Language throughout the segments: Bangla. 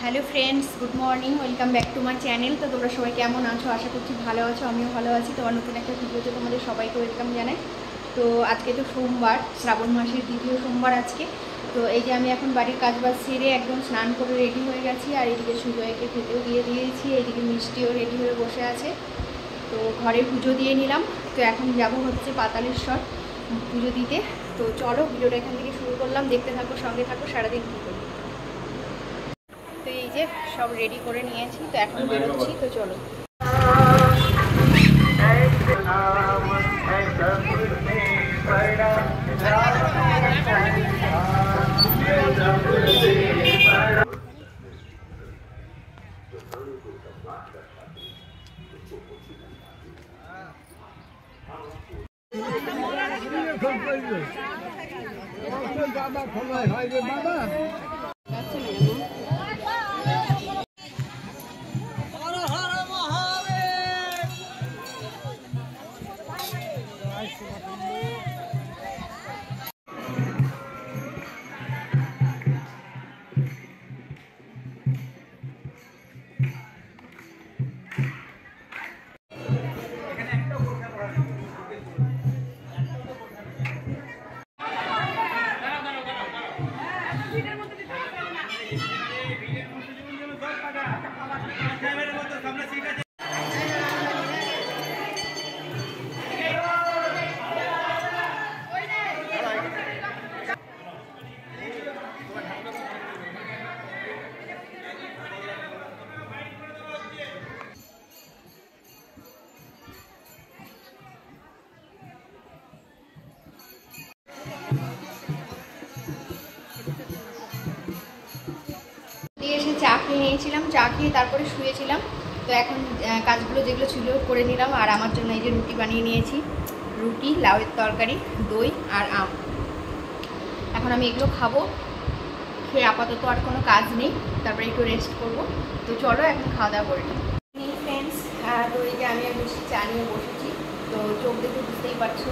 Hello friends good morning welcome back to my channel. तो তোমরা সবাই কেমন আছো? আশা করছি ভালো আছো, আমিও ভালো আছি। তোমার নতুন একটা ভিডিওতে তোমাদের সবাইকে ওয়েলকাম জানাই। তো আজকে তো সোমবার, শ্রাবণ মাসের দ্বিতীয় সোমবার আজকে। তো এই যে আমি এখন বাড়ির কাজবাজ সেরে একদম স্নান করে রেডি হয়ে গেছি, আর এদিকে সুজয়কে খেতেও দিয়ে দিয়েছি, এইদিকে মিষ্টিও রেডি হয়ে বসে আছে। তো ঘরে পুজো দিয়ে নিলাম। তো এখন যাব হচ্ছে পাতালেশ্বর পুজো দিতে। তো চলো ভিডিওটা এখান থেকে শুরু করলাম, দেখতে থাকো, সঙ্গে থাকো, সারাদিন কী করি। তো এই যে সব রেডি করে নিয়েছি, তো এখন বেরোচ্ছি। তো চলো। এসে চা খেয়ে নিয়েছিলাম, চা খেয়ে তারপরে শুয়েছিলাম। তো এখন কাজগুলো যেগুলো ছিল করে নিলাম। আর আমার জন্য এই যে রুটি বানিয়ে নিয়েছি, রুটি, লাউয়ের তরকারি, দই আর আম। এখন আমি এগুলো খাবো, খেয়ে আপাতত আর কোনো কাজ নেই, তারপরে একটু রেস্ট করব। তো চলো এখন খাওয়া দাওয়া করে নিই। ফ্রেন্ডস, তো এই যে আমি মিষ্টি চা নিয়ে বসেছি। তো চোখ দেখে বুঝতেই পারছো,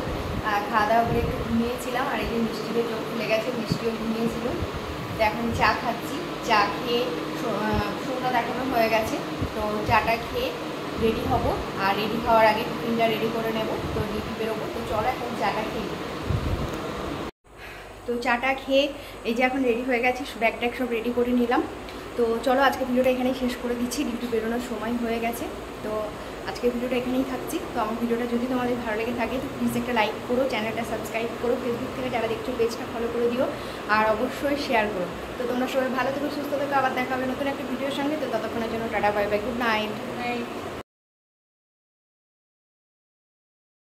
খাওয়া দাওয়া করে একটু ঘুমিয়েছিলাম। আর এই যে মিষ্টিরও চোখ খুলে গেছে, মিষ্টিও ঘুমিয়েছিল। তো এখন চা খাচ্ছি, চা খেয়ে সন্ধ্যা দেখানো হয়ে গেছে। তো চাটা খেয়ে রেডি হব, আর রেডি হওয়ার আগে টিফিনটা রেডি করে নেব। তো ডিউটি বেরোবো। তো চলো এখন চাটা খেয়ে। তো চাটা খেয়ে এই যে এখন রেডি হয়ে গেছি, ব্যাগ ট্যাগ সব রেডি করে নিলাম। তো চলো আজকে ভিডিওটা এখানেই শেষ করে দিচ্ছি, ডিউটি বেরোনোর সময় হয়ে গেছে। তো আজকে ভিডিওটা এখানেই থাকছি। তো আমার ভিডিওটা যদি তোমাদের ভালো লেগে থাকে তো প্লিজ একটা লাইক করো, চ্যানেলটা সাবস্ক্রাইব করো, ফেসবুক থেকে যারা দেখছো পেজটা ফলো করে দিও, আর অবশ্যই শেয়ার করো। তো তোমরা সবাই ভালো থেকো, সুস্থ থেকো, আবার দেখা হবে নতুন একটা ভিডিওর সঙ্গে। তো ততক্ষণের জন্য tata, bye bye, good night.